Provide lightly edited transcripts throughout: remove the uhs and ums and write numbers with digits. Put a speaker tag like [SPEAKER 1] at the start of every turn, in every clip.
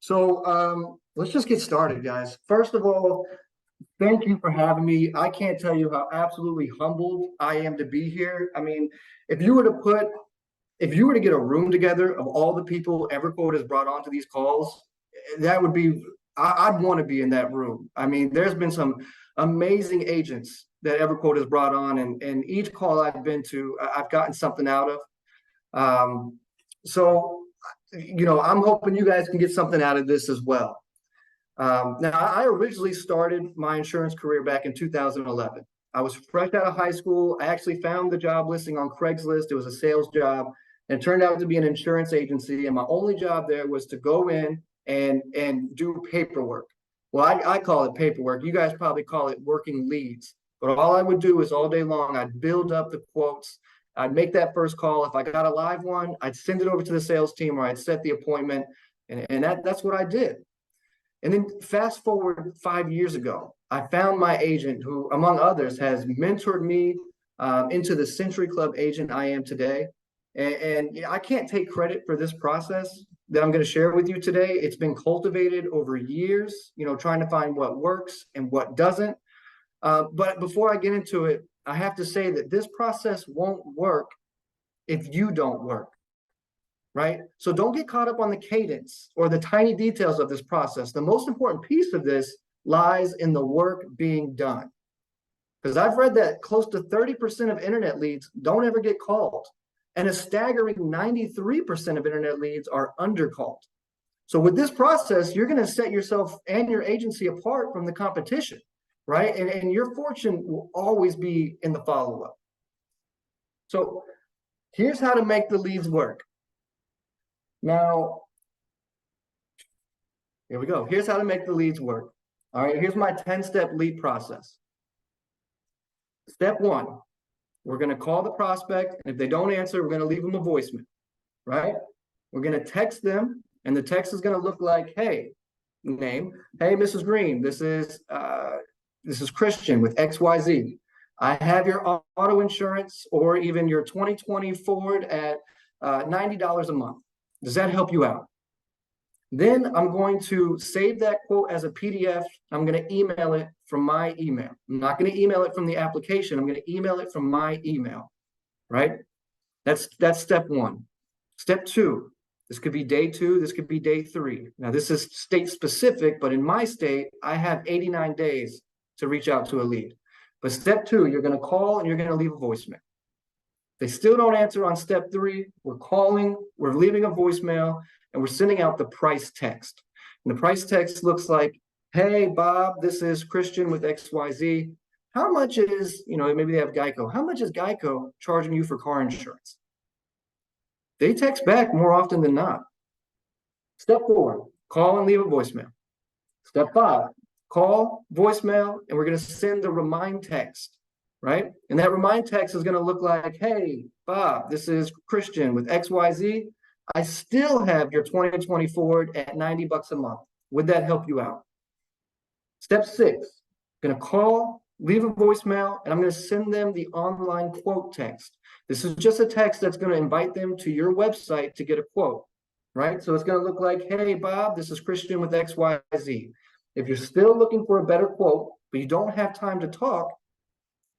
[SPEAKER 1] Let's just get started, guys. First of all, thank you for having me. I can't tell you how absolutely humbled I am to be here. I mean, if you were to put, if you were to get a room together of all the people Everquote has brought onto these calls, that would be, I'd want to be in that room. I mean, there's been some amazing agents that Everquote has brought on, and each call I've been to, I've gotten something out of. Um, so, I'm hoping you guys can get something out of this as well. Now, I originally started my insurance career back in 2011. I was fresh out of high school. I actually found the job listing on Craigslist. It was a sales job, and it turned out to be an insurance agency. And my only job there was to go in and do paperwork. Well, I call it paperwork. You guys probably call it working leads. But all I would do is all day long, I'd build up the quotes. I'd make that first call. If I got a live one, I'd send it over to the sales team, or I'd set the appointment. And that's what I did. And then fast forward 5 years ago, I found my agent who, among others, has mentored me into the Century Club agent I am today. And I can't take credit for this process that I'm going to share with you today. It's been cultivated over years, trying to find what works and what doesn't. But before I get into it, I have to say that this process won't work if you don't work. Right? So don't get caught up on the cadence or the tiny details of this process. The most important piece of this lies in the work being done. Because I've read that close to 30% of internet leads don't ever get called, and a staggering 93% of internet leads are undercalled. So with this process, you're going to set yourself and your agency apart from the competition, right? And your fortune will always be in the follow-up. So here's how to make the leads work. Now, here we go. Here's how to make the leads work. All right, here's my 10-step lead process. Step one, we're going to call the prospect, and if they don't answer, we're going to leave them a voicemail, right? We're going to text them, and the text is going to look like, hey, name, hey, Mrs. Green, this is Christian with XYZ. I have your auto insurance or even your 2020 Ford at $90 a month. Does that help you out? Then I'm going to save that quote as a PDF. I'm going to email it from my email. I'm not going to email it from the application. I'm going to email it from my email, right? That's step one. Step two, this could be day 2. This could be day 3. Now, this is state specific, but in my state, I have 89 days to reach out to a lead. But step 2, you're going to call and you're going to leave a voicemail. They still don't answer on step 3. We're calling, we're leaving a voicemail, and we're sending out the price text. And the price text looks like, hey, Bob, this is Christian with XYZ. How much is, maybe they have Geico. How much is Geico charging you for car insurance? They text back more often than not. Step 4, call and leave a voicemail. Step 5, call, voicemail, and we're going to send the remind text. Right? And that remind text is going to look like, hey, Bob, this is Christian with XYZ. I still have your 2020 Ford at $90 a month. Would that help you out? Step 6, going to call, leave a voicemail, and I'm going to send them the online quote text. This is just a text that's going to invite them to your website to get a quote, right? So it's going to look like, hey, Bob, this is Christian with XYZ. If you're still looking for a better quote, but you don't have time to talk,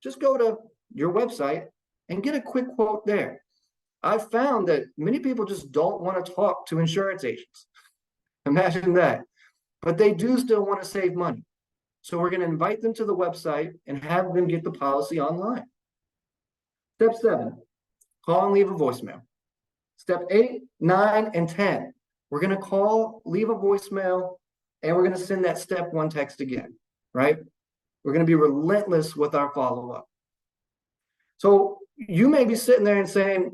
[SPEAKER 1] just go to your website and get a quick quote there. I've found that many people just don't want to talk to insurance agents. Imagine that. But they do still want to save money. So we're going to invite them to the website and have them get the policy online. Step 7, call and leave a voicemail. Step 8, 9, and 10, we're going to call, leave a voicemail, and we're going to send that step 1 text again, right? We're going to be relentless with our follow-up. So you may be sitting there and saying,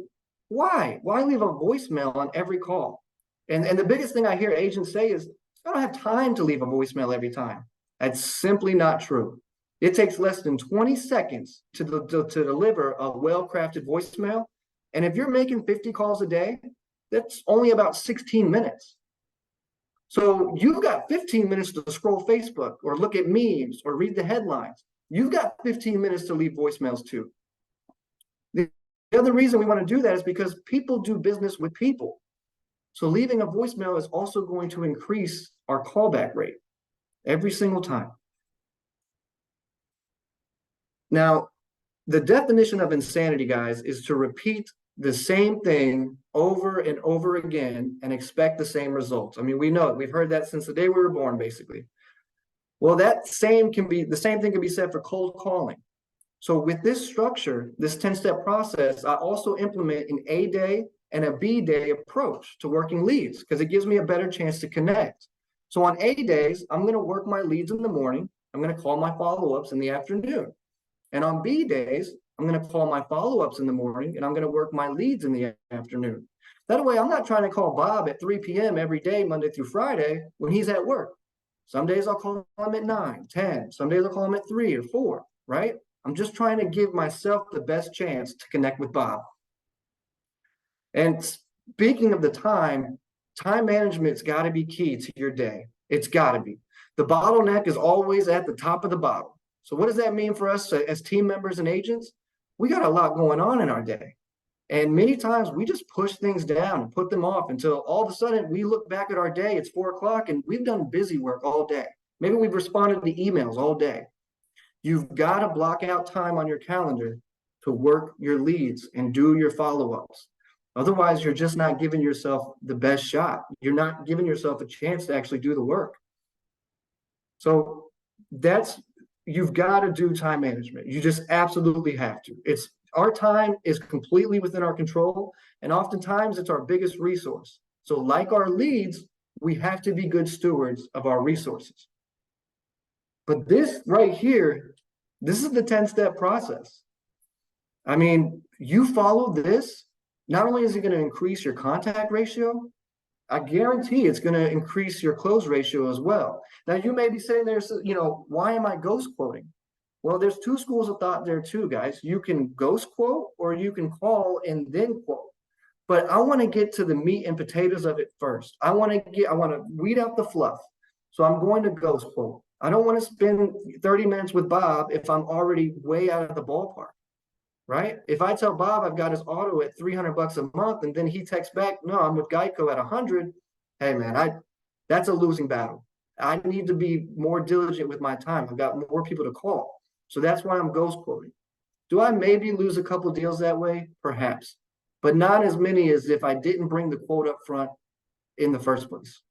[SPEAKER 1] why? Why leave a voicemail on every call? And the biggest thing I hear agents say is, I don't have time to leave a voicemail every time. That's simply not true. It takes less than 20 seconds to deliver a well-crafted voicemail. And if you're making 50 calls a day, that's only about 16 minutes. So you've got 15 minutes to scroll Facebook or look at memes or read the headlines. You've got 15 minutes to leave voicemails too. The other reason we want to do that is because people do business with people. So leaving a voicemail is also going to increase our callback rate every single time. Now, the definition of insanity, guys, is to repeat the same thing over and over again and expect the same results. I mean, we know it. We've heard that since the day we were born, basically. Well, the same thing can be said for cold calling. So with this structure, this 10-step process, I also implement an A day and a B day approach to working leads because it gives me a better chance to connect. So on A days, I'm going to work my leads in the morning. I'm going to call my follow-ups in the afternoon. And on B days, I'm going to call my follow-ups in the morning and I'm going to work my leads in the afternoon. That way, I'm not trying to call Bob at 3 p.m. every day, Monday through Friday, when he's at work. Some days I'll call him at 9, 10. Some days I'll call him at 3 or 4, right? I'm just trying to give myself the best chance to connect with Bob. And speaking of the time management's got to be key to your day. It's got to be. The bottleneck is always at the top of the bottle. So what does that mean for us as team members and agents? We got a lot going on in our day. And many times we just push things down and put them off until all of a sudden we look back at our day, it's 4 o'clock and we've done busy work all day. Maybe we've responded to emails all day. You've got to block out time on your calendar to work your leads and do your follow-ups. Otherwise, you're just not giving yourself the best shot. You're not giving yourself a chance to actually do the work. So you've got to do time management. You just absolutely have to. Our time is completely within our control, and oftentimes it's our biggest resource. So like our leads, we have to be good stewards of our resources. But this right here, this is the 10-step process. I mean, you follow this, not only is it going to increase your contact ratio, I guarantee it's going to increase your close ratio as well. Now, you may be sitting there, why am I ghost quoting? Well, there's 2 schools of thought there too, guys. You can ghost quote or you can call and then quote. But I want to get to the meat and potatoes of it first. I want to weed out the fluff. So I'm going to ghost quote. I don't want to spend 30 minutes with Bob if I'm already way out of the ballpark, right? If I tell Bob I've got his auto at $300 a month and then he texts back, no, I'm with Geico at 100. Hey man, that's a losing battle. I need to be more diligent with my time. I've got more people to call. So that's why I'm ghost quoting. Do I maybe lose a couple deals that way? Perhaps, but not as many as if I didn't bring the quote up front in the first place.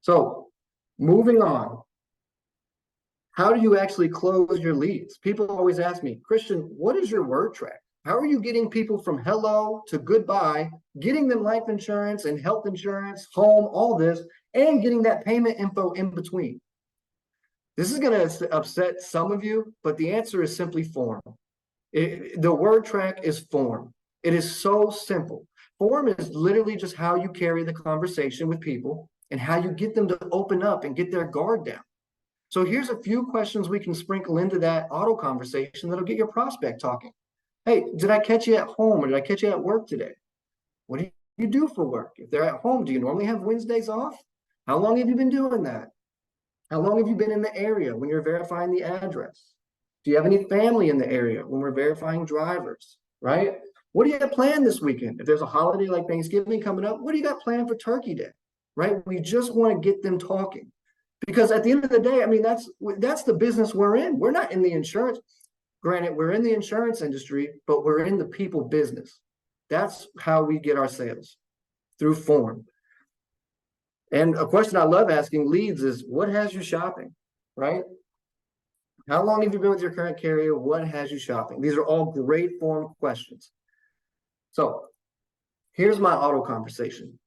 [SPEAKER 1] So moving on. How do you actually close your leads? People always ask me, Christian, what is your word track? How are you getting people from hello to goodbye, getting them life insurance and health insurance, home, all this, and getting that payment info in between? This is going to upset some of you, but the answer is simply form. The word track is form. It is so simple. Form is literally just how you carry the conversation with people and how you get them to open up and get their guard down. So here's a few questions we can sprinkle into that auto conversation that'll get your prospect talking. Hey, did I catch you at home or did I catch you at work today? What do you do for work? If they're at home, do you normally have Wednesdays off? How long have you been doing that? How long have you been in the area when you're verifying the address? Do you have any family in the area when we're verifying drivers, right? What do you have planned this weekend? If there's a holiday like Thanksgiving coming up, what do you got planned for Turkey Day, right? We just want to get them talking. Because at the end of the day, I mean, that's the business we're in. We're not in the insurance. Granted, we're in the insurance industry, but we're in the people business. That's how we get our sales, through form. And a question I love asking leads is, what has you shopping, right? How long have you been with your current carrier? What has you shopping? These are all great form questions. So here's my auto conversation.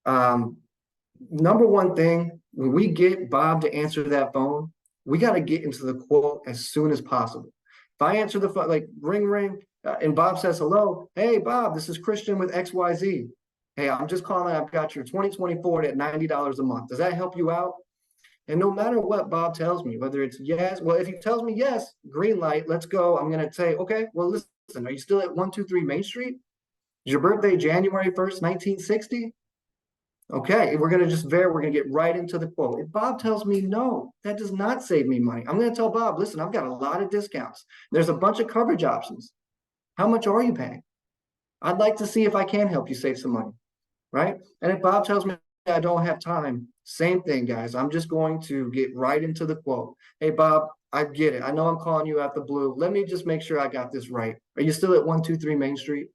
[SPEAKER 1] Number one thing, when we get Bob to answer that phone, we got to get into the quote as soon as possible. If I answer the phone, like ring, ring, and Bob says, hello, hey, Bob, this is Christian with XYZ. Hey, I'm just calling, I've got your 2024 at $90 a month. Does that help you out? And no matter what Bob tells me, whether it's yes, well, if he tells me yes, green light, let's go. I'm going to say, okay, well, listen, are you still at 123 Main Street? Is your birthday January 1st, 1960? Okay, we're going to get right into the quote. If Bob tells me no, that does not save me money. I'm going to tell Bob, listen, I've got a lot of discounts. There's a bunch of coverage options. How much are you paying? I'd like to see if I can help you save some money. right? And if Bob tells me I don't have time, same thing, guys. I'm just going to get right into the quote. Hey, Bob, I get it. I know I'm calling you out the blue. Let me just make sure I got this right. Are you still at 123 Main Street?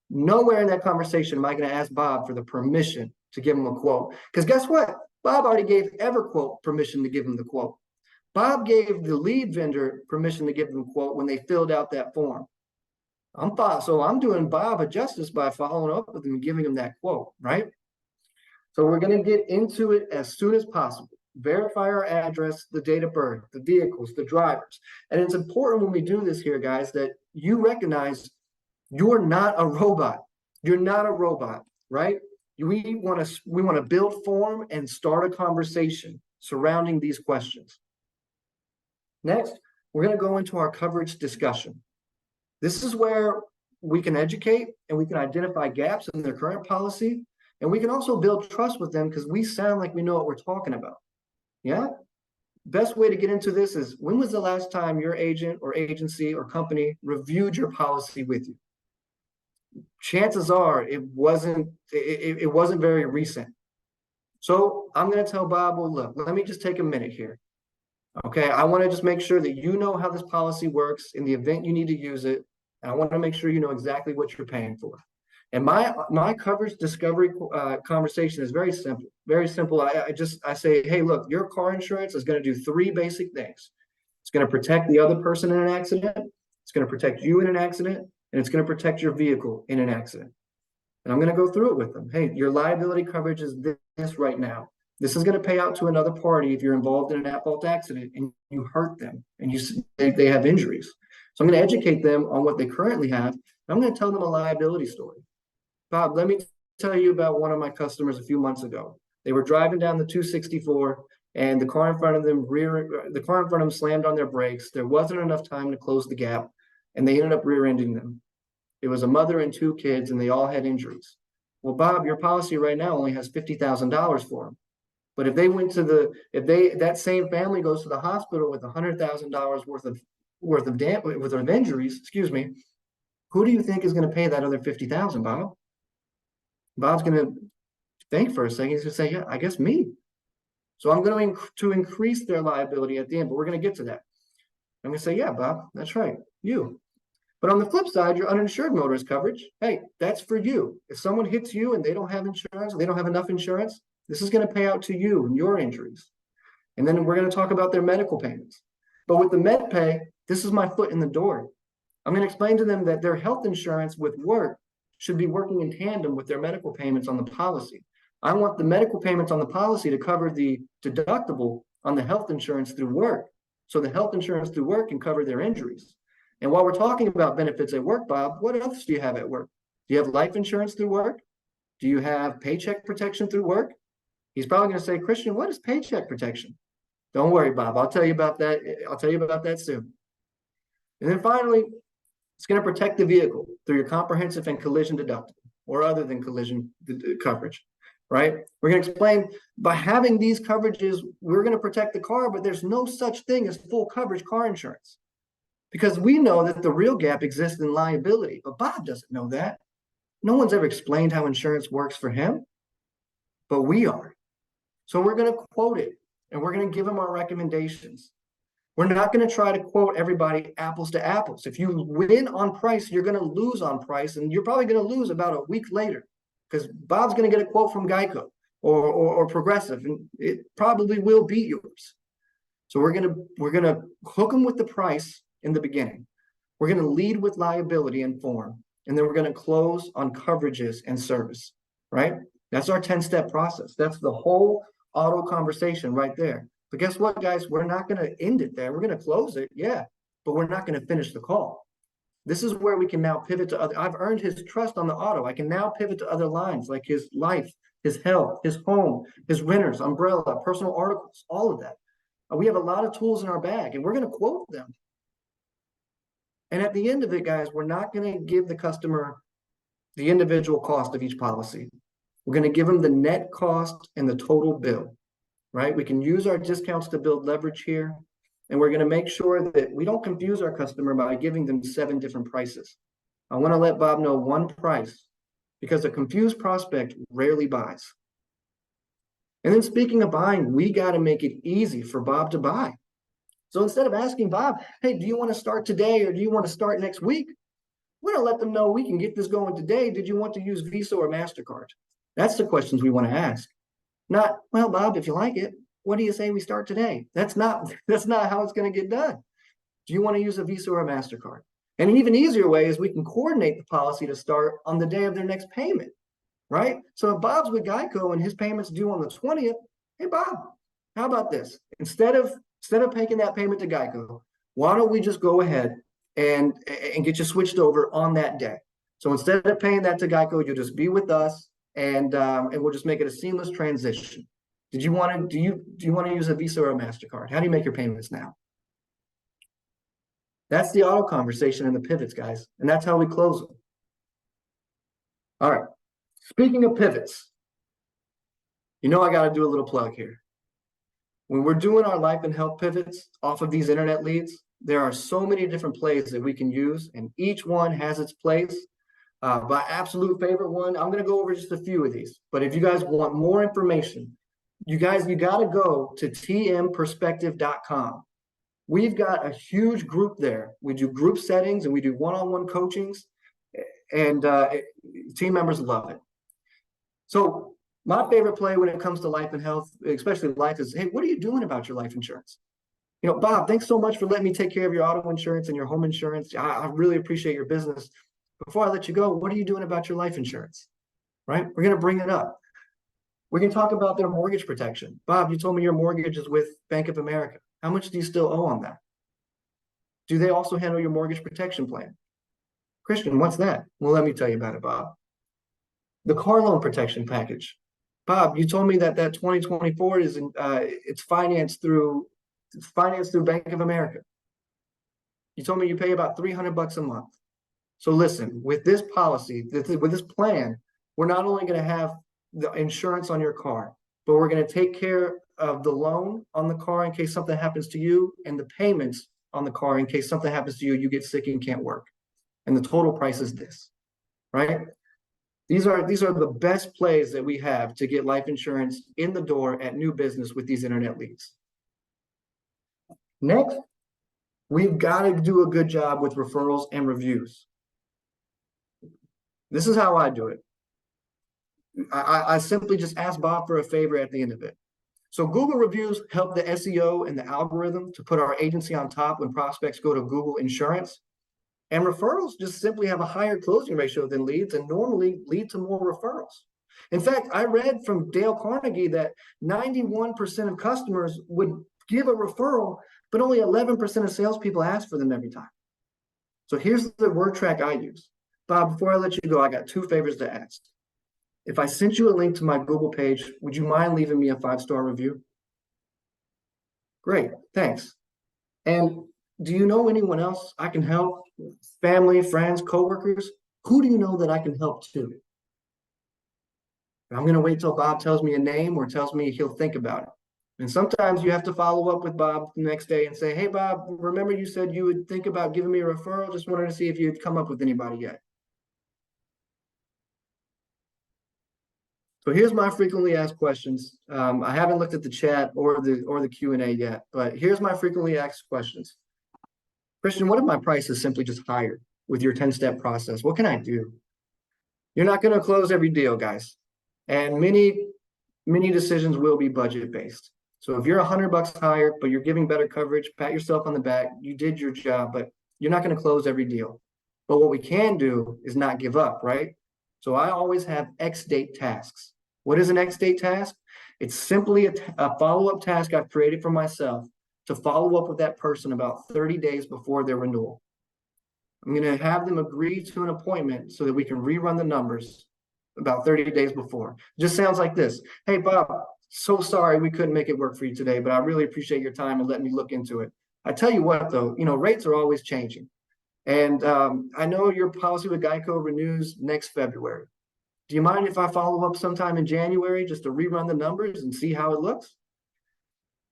[SPEAKER 1] Nowhere in that conversation am I going to ask Bob for the permission to give him a quote. Because guess what? Bob already gave Everquote permission to give him the quote. Bob gave the lead vendor permission to give them a quote when they filled out that form. So I'm doing Bob a justice by following up with him and giving him that quote, right? So we're going to get into it as soon as possible. Verify our address, the date of birth, the vehicles, the drivers. And it's important when we do this here, guys, that you recognize you're not a robot. You're not a robot, right? We want to build form and start a conversation surrounding these questions. Next, we're going to go into our coverage discussion. This is where we can educate and we can identify gaps in their current policy. And we can also build trust with them because we sound like we know what we're talking about. Yeah. Best way to get into this is, when was the last time your agent or agency or company reviewed your policy with you? Chances are it wasn't very recent. So I'm going to tell Bob, well, look, let me just take a minute here. Okay, I want to just make sure that you know how this policy works in the event you need to use it. And I want to make sure you know exactly what you're paying for. And my coverage discovery conversation is very simple. Very simple. I say, hey, look, your car insurance is going to do three basic things. It's going to protect the other person in an accident. It's going to protect you in an accident, and it's going to protect your vehicle in an accident. And I'm going to go through it with them. Hey, your liability coverage is this right now. This is going to pay out to another party if you're involved in an at-fault accident and you hurt them and they have injuries. So I'm going to educate them on what they currently have. I'm going to tell them a liability story. Bob, let me tell you about one of my customers a few months ago. They were driving down the 264 and the car in front of them slammed on their brakes. There wasn't enough time to close the gap and they ended up rear-ending them. It was a mother and two kids and they all had injuries. Well, Bob, your policy right now only has $50,000 for them. But if that same family goes to the hospital with $100,000 worth of injuries, excuse me, who do you think is going to pay that other $50,000, Bob? Bob's going to think for a second. He's going to say, yeah, I guess me. So I'm going to increase their liability at the end, but we're going to get to that. I'm going to say, yeah, Bob, that's right, you. But on the flip side, your uninsured motorist coverage, hey, that's for you. If someone hits you and they don't have insurance, or they don't have enough insurance, this is going to pay out to you and your injuries. And then we're going to talk about their medical payments. But with the med pay, this is my foot in the door. I'm going to explain to them that their health insurance with work should be working in tandem with their medical payments on the policy. I want the medical payments on the policy to cover the deductible on the health insurance through work. So the health insurance through work can cover their injuries. And while we're talking about benefits at work, Bob, what else do you have at work? Do you have life insurance through work? Do you have paycheck protection through work? He's probably going to say, Christian, what is paycheck protection? Don't worry, Bob. I'll tell you about that. I'll tell you about that soon. And then finally, it's going to protect the vehicle through your comprehensive and collision deductible, or other than collision coverage, right? We're going to explain, by having these coverages, we're going to protect the car, but there's no such thing as full coverage car insurance. Because we know that the real gap exists in liability, but Bob doesn't know that. No one's ever explained how insurance works for him, but we are. So we're going to quote it, and we're going to give him our recommendations. We're not going to try to quote everybody apples to apples. If you win on price, you're going to lose on price, and you're probably going to lose about a week later, because Bob's going to get a quote from Geico or Progressive, and it probably will beat yours. So we're going to hook them with the price in the beginning. We're going to lead with liability and form, and then we're going to close on coverages and service, right? That's our 10-step process. That's the whole auto conversation right there. But guess what, guys? We're not going to end it there. We're going to close it, yeah, but we're not going to finish the call. This is where we can now pivot to other. I've earned his trust on the auto. I can now pivot to other lines like his life, his health, his home, his renters, umbrella, personal articles, all of that. We have a lot of tools in our bag, and we're going to quote them. And at the end of it, guys, we're not going to give the customer the individual cost of each policy. We're going to give them the net cost and the total bill, right? We can use our discounts to build leverage here. And we're going to make sure that we don't confuse our customer by giving them 7 different prices. I want to let Bob know one price because a confused prospect rarely buys. And then speaking of buying, we got to make it easy for Bob to buy. So instead of asking Bob, hey, do you want to start today or do you want to start next week? We're going to let them know we can get this going today. Did you want to use Visa or MasterCard? That's the questions we want to ask. Not, well, Bob, if you like it, what do you say we start today? That's not how it's going to get done. Do you want to use a Visa or a MasterCard? And an even easier way is we can coordinate the policy to start on the day of their next payment, right? So if Bob's with Geico and his payment's due on the 20th, hey, Bob, how about this? Instead of making that payment to Geico, why don't we just go ahead and get you switched over on that day? So instead of paying that to Geico, you'll just be with us, and we'll just make it a seamless transition. Do you want to use a Visa or a MasterCard? How do you make your payments now? That's the auto conversation and the pivots, guys. And that's how we close them. All right. Speaking of pivots, I got to do a little plug here. When we're doing our life and health pivots off of these internet leads, there are so many different plays that we can use, and each one has its place. My absolute favorite one, I'm going to go over just a few of these. But if you guys want more information, you got to go to tmperspective.com. We've got a huge group there. We do group settings and we do one-on-one coachings, and team members love it. So my favorite play when it comes to life and health, especially life, is, hey, what are you doing about your life insurance? Bob, thanks so much for letting me take care of your auto insurance and your home insurance. I really appreciate your business. Before I let you go, what are you doing about your life insurance? Right? We're going to bring it up. We can talk about their mortgage protection. Bob, you told me your mortgage is with Bank of America. How much do you still owe on that? Do they also handle your mortgage protection plan? Christian, what's that? Well, let me tell you about it, Bob. The car loan protection package. Bob, you told me that 2024 is it's financed through Bank of America. You told me you pay about $300 a month. So listen, with this policy, with this plan, we're not only going to have the insurance on your car, but we're going to take care of the loan on the car in case something happens to you, and the payments on the car in case something happens to you, you get sick and can't work. And the total price is this, right? These are the best plays that we have to get life insurance in the door at new business with these internet leads. Next, we've got to do a good job with referrals and reviews. This is how I do it. I simply just ask Bob for a favor at the end of it. So Google reviews help the SEO and the algorithm to put our agency on top when prospects go to Google Insurance. And referrals just simply have a higher closing ratio than leads and normally lead to more referrals. In fact, I read from Dale Carnegie that 91% of customers would give a referral, but only 11% of salespeople ask for them every time. So here's the word track I use. Bob, before I let you go, I got two favors to ask. If I sent you a link to my Google page, would you mind leaving me a 5-star review? Great, thanks. And do you know anyone else I can help? Family, friends, coworkers? Who do you know that I can help too? I'm going to wait till Bob tells me a name or tells me he'll think about it. And sometimes you have to follow up with Bob the next day and say, hey, Bob, remember you said you would think about giving me a referral? Just wanted to see if you'd come up with anybody yet. So here's my frequently asked questions. I haven't looked at the chat or the Q&A yet, but here's my frequently asked questions. Christian, what if my price is simply just higher with your 10-step process? What can I do? You're not going to close every deal, guys. And many decisions will be budget-based. So if you're $100 higher, but you're giving better coverage, pat yourself on the back. You did your job, but you're not going to close every deal. But what we can do is not give up, right? So I always have X-date tasks. What is an X-date task? It's simply a follow-up task I've created for myself to follow up with that person about 30 days before their renewal. I'm going to have them agree to an appointment so that we can rerun the numbers about 30 days before. It just sounds like this. Hey, Bob, so sorry we couldn't make it work for you today, but I really appreciate your time and letting me look into it. I tell you what, though, rates are always changing. And I know your policy with Geico renews next February. Do you mind if I follow up sometime in January just to rerun the numbers and see how it looks?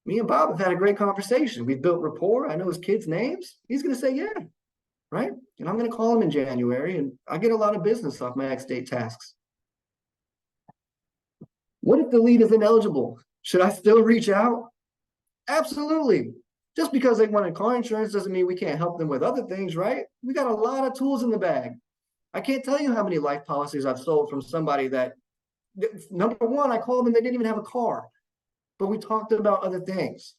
[SPEAKER 1] Me and Bob have had a great conversation. We've built rapport. I know his kids' names. He's going to say, yeah, right? And I'm going to call him in January, and I get a lot of business off my X-date tasks. What if the lead is ineligible? Should I still reach out? Absolutely. Just because they wanted car insurance doesn't mean we can't help them with other things, right? We got a lot of tools in the bag. I can't tell you how many life policies I've sold from somebody that, number one, I called them, they didn't even have a car, but we talked about other things.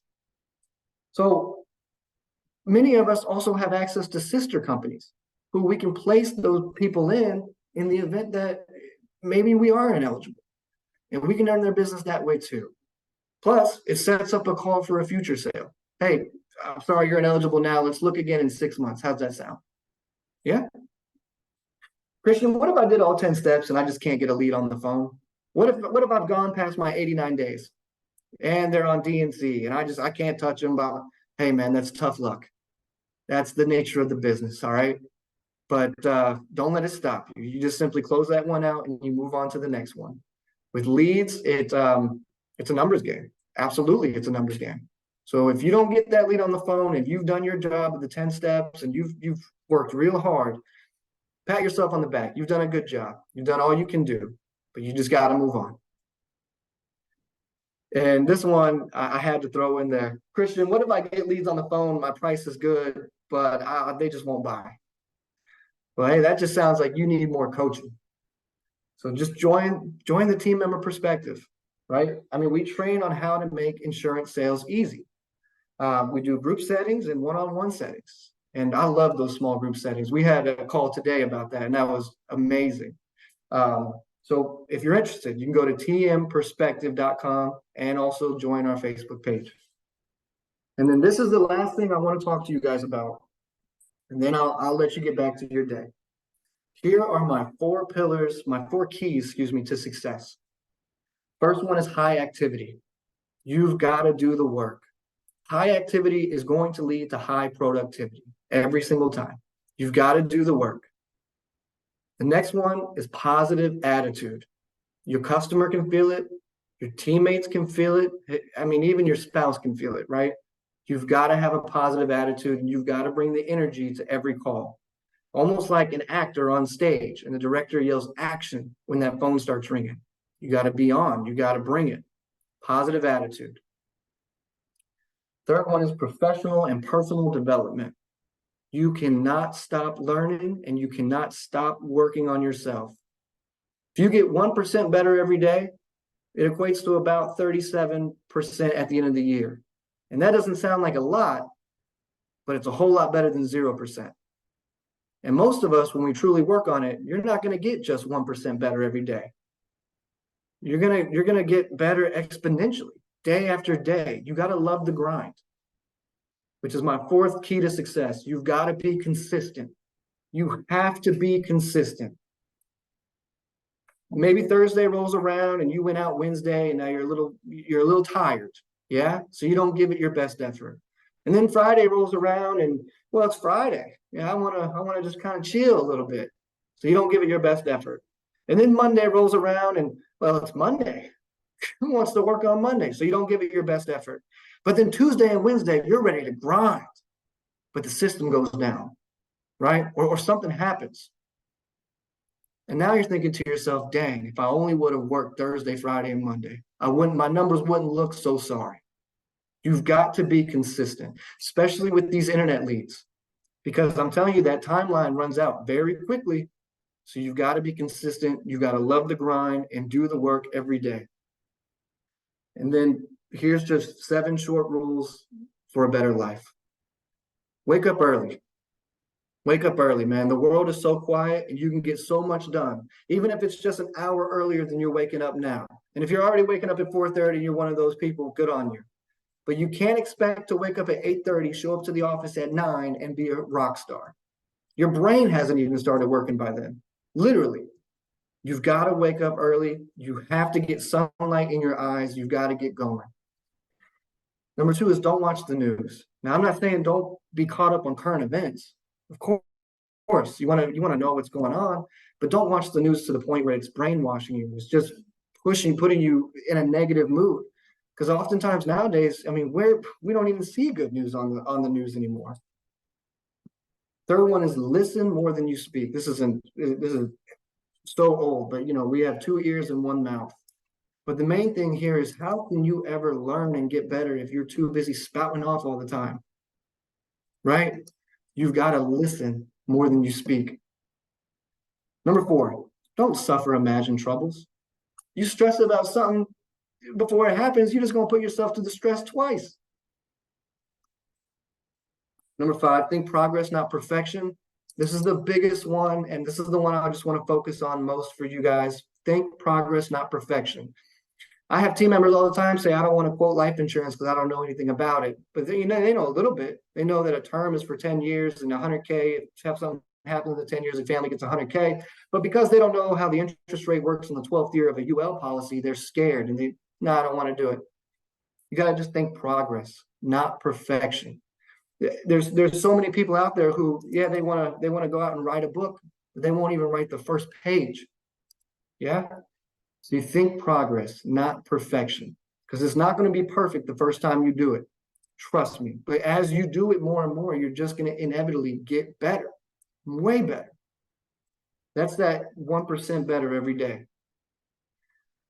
[SPEAKER 1] So many of us also have access to sister companies who we can place those people in the event that maybe we are ineligible, and we can earn their business that way too. Plus, it sets up a call for a future sale. Hey, I'm sorry you're ineligible now. Let's look again in 6 months. How's that sound? Yeah. Christian, what if I did all 10 steps and I just can't get a lead on the phone? What if I've gone past my 89 days and they're on DNC and I can't touch them? But hey man, that's tough luck. That's the nature of the business, all right? But don't let it stop you. You just simply close that one out and you move on to the next one. With leads, it's a numbers game. Absolutely, it's a numbers game. So if you don't get that lead on the phone and you've done your job of the 10 steps and you've worked real hard, pat yourself on the back. You've done a good job. You've done all you can do, but you just got to move on. And this one I had to throw in there. Christian, what if I get leads on the phone? My price is good, but they just won't buy. Well, hey, that just sounds like you need more coaching. So just join the team member perspective, right? I mean, we train on how to make insurance sales easy. We do group settings and one-on-one settings. And I love those small group settings. We had a call today about that, and that was amazing. So if you're interested, you can go to tmperspective.com and also join our Facebook page. And then this is the last thing I want to talk to you guys about. And then I'll let you get back to your day. Here are my 4 pillars, my 4 keys, to success. First one is high activity. You've got to do the work. High activity is going to lead to high productivity every single time. You've got to do the work. The next one is positive attitude. Your customer can feel it. Your teammates can feel it. I mean, even your spouse can feel it, right? You've got to have a positive attitude and you've got to bring the energy to every call. Almost like an actor on stage and the director yells action when that phone starts ringing. You got to be on. You got to bring it. Positive attitude. Third one is professional and personal development. You cannot stop learning and you cannot stop working on yourself. If you get 1% better every day, it equates to about 37% at the end of the year. And that doesn't sound like a lot, but it's a whole lot better than 0%. And most of us, when we truly work on it, you're not going to get just 1% better every day. You're going to get better exponentially, day after day. You got to love the grind, which is my 4th key to success. You've got to be consistent. You have to be consistent. Maybe Thursday rolls around and you went out Wednesday and now you're a little tired. Yeah. So you don't give it your best effort. And then Friday rolls around and, well, it's Friday. Yeah, I want to just kind of chill a little bit. So you don't give it your best effort. And then Monday rolls around and, well, it's Monday. Who wants to work on Monday? So you don't give it your best effort. But then Tuesday and Wednesday, you're ready to grind. But the system goes down, right? Or something happens. And now you're thinking to yourself, dang, if I only would have worked Thursday, Friday, and Monday, my numbers wouldn't look so sorry. You've got to be consistent, especially with these internet leads, because I'm telling you that timeline runs out very quickly. So you've got to be consistent. You've got to love the grind and do the work every day. And then here's just 7 short rules for a better life. Wake up early. Wake up early, man. The world is so quiet and you can get so much done, even if it's just an hour earlier than you're waking up now. And if you're already waking up at 4:30, you're one of those people, good on you. But you can't expect to wake up at 8:30, show up to the office at 9 and be a rock star. Your brain hasn't even started working by then. Literally. You've got to wake up early. You have to get sunlight in your eyes. You've got to get going. Number 2 is don't watch the news. Now, I'm not saying don't be caught up on current events. Of course, you want to know what's going on, but don't watch the news to the point where it's brainwashing you. It's just putting you in a negative mood. Because oftentimes nowadays, I mean, we don't even see good news on the news anymore. Third one is listen more than you speak. This is so old, but we have 2 ears and 1 mouth. But the main thing here is how can you ever learn and get better if you're too busy spouting off all the time, right? You've got to listen more than you speak. Number 4, don't suffer imagined troubles. You stress about something before it happens, you're just going to put yourself to the stress twice. Number 5, think progress, not perfection. This is the biggest one, and this is the one I just want to focus on most for you guys. Think progress, not perfection. I have team members all the time say, I don't want to quote life insurance because I don't know anything about it. But they know a little bit. They know that a term is for 10 years and 100K. If something happens in 10 years, the family gets 100K. But because they don't know how the interest rate works in the 12th year of a UL policy, they're scared and I don't want to do it. You got to just think progress, not perfection. There's so many people out there who, yeah, they want to go out and write a book, but they won't even write the first page. Yeah. So you think progress, not perfection, because it's not going to be perfect the first time you do it. Trust me. But as you do it more and more, you're just going to inevitably get better, way better. That's that 1% better every day.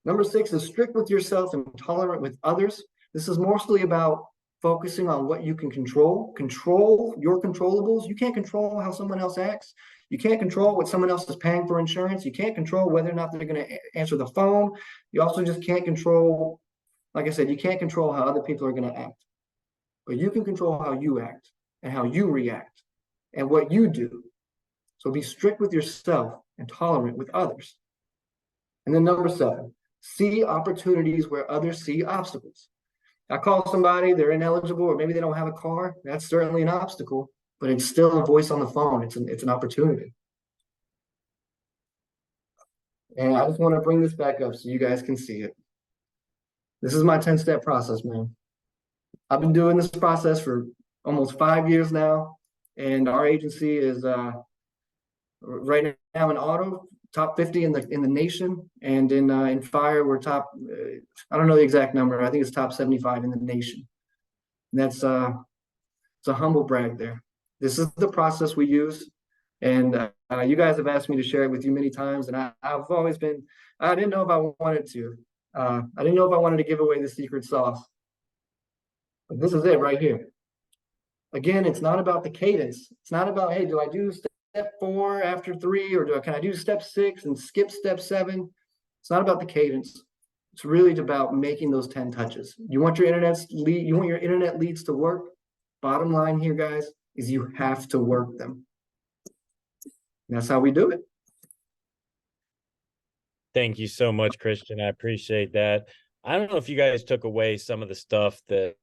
[SPEAKER 1] Number 6 is strict with yourself and tolerant with others. This is mostly about focusing on what you can control. Control your controllables. You can't control how someone else acts. You can't control what someone else is paying for insurance. You can't control whether or not they're going to answer the phone. You also just can't control, like I said, you can't control how other people are going to act. But you can control how you act and how you react and what you do. So be strict with yourself and tolerant with others. And then number 7, see opportunities where others see obstacles. I call somebody, they're ineligible, or maybe they don't have a car. That's certainly an obstacle, but it's still a voice on the phone. It's an opportunity. And I just want to bring this back up so you guys can see it. This is my 10-step process, man. I've been doing this process for almost 5 years now, and our agency is right now in auto top 50 in the nation, and in fire we're top. I don't know the exact number. I think it's top 75 in the nation. And that's it's a humble brag there. This is the process we use, and you guys have asked me to share it with you many times, and I've always been. I didn't know if I wanted to. I didn't know if I wanted to give away the secret sauce. But this is it right here. Again, it's not about the cadence. It's not about, hey, do I do step 4 after 3, or can I do step 6 and skip step 7? It's not about the cadence. It's really about making those 10 touches. You want your internet leads to work. Bottom line here, guys, is you have to work them. And that's how we do it.
[SPEAKER 2] Thank you so much, Christian. I appreciate that. I don't know if you guys took away some of the stuff that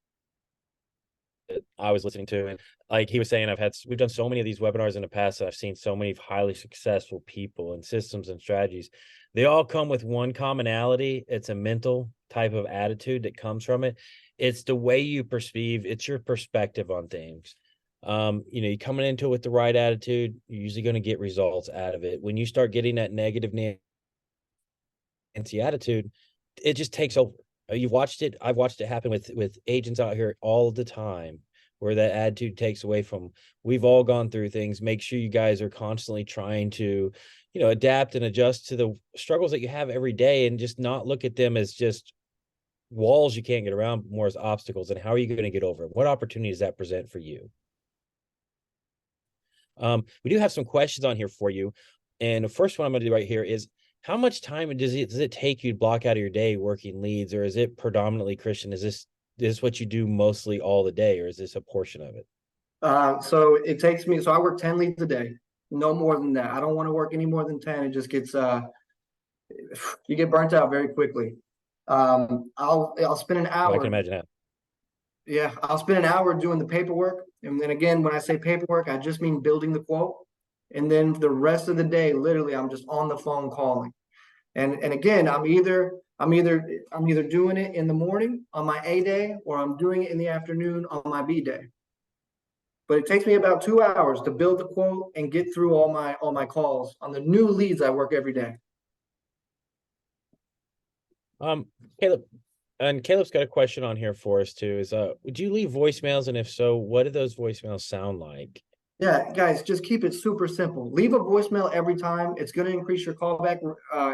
[SPEAKER 2] I was listening to, and like he was saying, we've done so many of these webinars in the past, and I've seen so many highly successful people and systems and strategies. They all come with one commonality. It's a mental type of attitude that comes from it. It's the way you perceive. It's your perspective on things. You coming into it with the right attitude, you're usually going to get results out of it. When you start getting that negative Nancy attitude, it just takes over. You've watched it. I've watched it happen with agents out here all the time, where that attitude takes away from. We've all gone through things. Make sure you guys are constantly trying to, adapt and adjust to the struggles that you have every day, and just not look at them as just walls you can't get around, but more as obstacles. And how are you going to get over it? What opportunity does that present for you? We do have some questions on here for you. And the first one I'm going to do right here is, how much time does it take you to block out of your day working leads, or is it predominantly, Christian? Is this what you do mostly all the day, or is this a portion of it?
[SPEAKER 1] So it takes me. So I work 10 leads a day, no more than that. I don't want to work any more than 10. It just gets you get burnt out very quickly. I'll spend an hour.
[SPEAKER 2] I can imagine that.
[SPEAKER 1] Yeah, I'll spend an hour doing the paperwork, and then again, when I say paperwork, I just mean building the quote. And then the rest of the day, literally, I'm just on the phone calling. And again, I'm either doing it in the morning on my A day, or I'm doing it in the afternoon on my B day. But it takes me about 2 hours to build the quote and get through all my calls on the new leads I work every day.
[SPEAKER 2] Caleb's got a question on here for us too. Is would you leave voicemails, and if so, what do those voicemails sound like?
[SPEAKER 1] Yeah, guys, just keep it super simple. Leave a voicemail every time. It's going to increase your callback.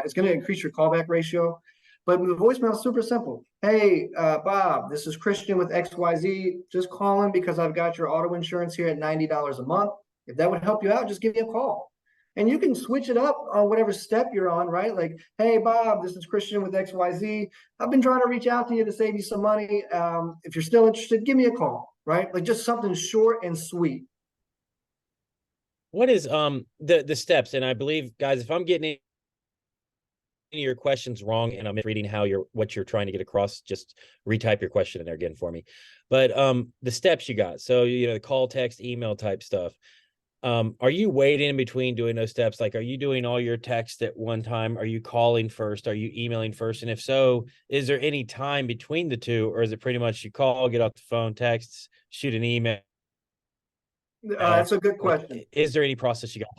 [SPEAKER 1] It's going to increase your callback ratio. But the voicemail is super simple. Hey, Bob, this is Christian with XYZ. Just calling because I've got your auto insurance here at $90 a month. If that would help you out, just give me a call. And you can switch it up on whatever step you're on, right? Like, hey, Bob, this is Christian with XYZ. I've been trying to reach out to you to save you some money. If you're still interested, give me a call, right? Like just something short and sweet.
[SPEAKER 2] What is the steps? And I believe, guys, if I'm getting any of your questions wrong and I'm reading what you're trying to get across, just retype your question in there again for me. But the steps you got. So, the call, text, email type stuff. Are you waiting in between doing those steps? Like, are you doing all your text at one time? Are you calling first? Are you emailing first? And if so, is there any time between the two, or is it pretty much you call, get off the phone, texts, shoot an email?
[SPEAKER 1] That's a good
[SPEAKER 2] Like,
[SPEAKER 1] question.
[SPEAKER 2] is there any process you got?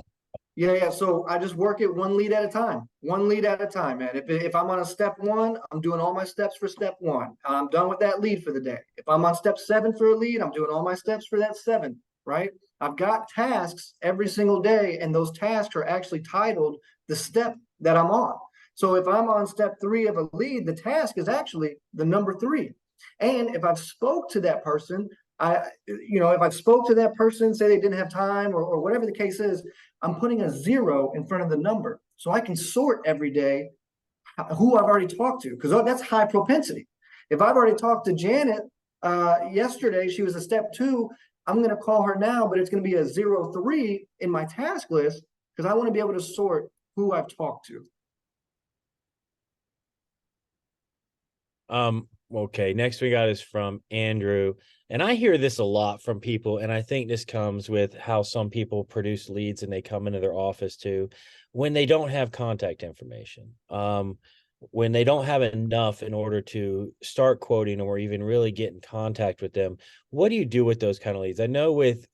[SPEAKER 1] Yeah. So I just work it one lead at a time, man. If I'm on a step one, I'm doing all my steps for step one. I'm done with that lead for the day. If I'm on step 7 for a lead, I'm doing all my steps for that 7, right? I've got tasks every single day, and those tasks are actually titled the step that I'm on. So if I'm on step 3 of a lead, the task is actually the number 3. And if I've spoke to that person, if I spoke to that person, say they didn't have time or whatever the case is, I'm putting a 0 in front of the number. So I can sort every day who I've already talked to, because that's high propensity. If I've already talked to Janet yesterday, she was a step 2, I'm going to call her now, but it's going to be a 0-3 in my task list because I want to be able to sort who I've talked to.
[SPEAKER 2] Okay, next we got is from Andrew. And I hear this a lot from people, and I think this comes with how some people produce leads and they come into their office too, when they don't have contact information. When they don't have enough in order to start quoting or even really get in contact with them. What do you do with those kind of leads? I know with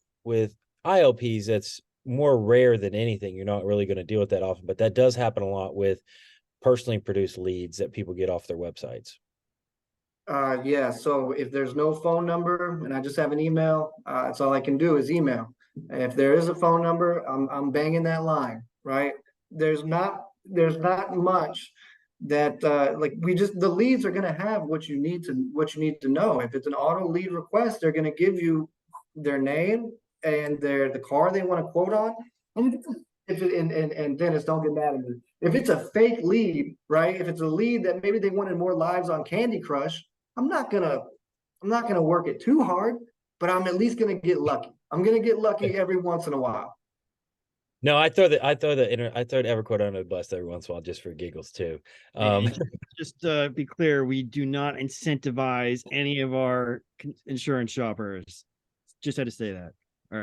[SPEAKER 2] ILPs, that's more rare than anything. You're not really going to deal with that often, but that does happen a lot with personally produced leads that people get off their websites.
[SPEAKER 1] Yeah, so if there's no phone number and I just have an email, that's all I can do is email. If there is a phone number, I'm banging that line, right? There's not much that like the leads are gonna have what you need to know. If it's an auto lead request, they're gonna give you their name and the car they want to quote on. And Dennis, don't get mad at me. If it's a fake lead, right? If it's a lead that maybe they wanted more lives on Candy Crush, I'm not gonna work it too hard, but I'm at least gonna get lucky. I'm gonna get lucky every once in a while.
[SPEAKER 2] No, I throw Everquote under the bus every once in a while just for giggles too.
[SPEAKER 3] And just be clear, we do not incentivize any of our insurance shoppers. Just had to say that. All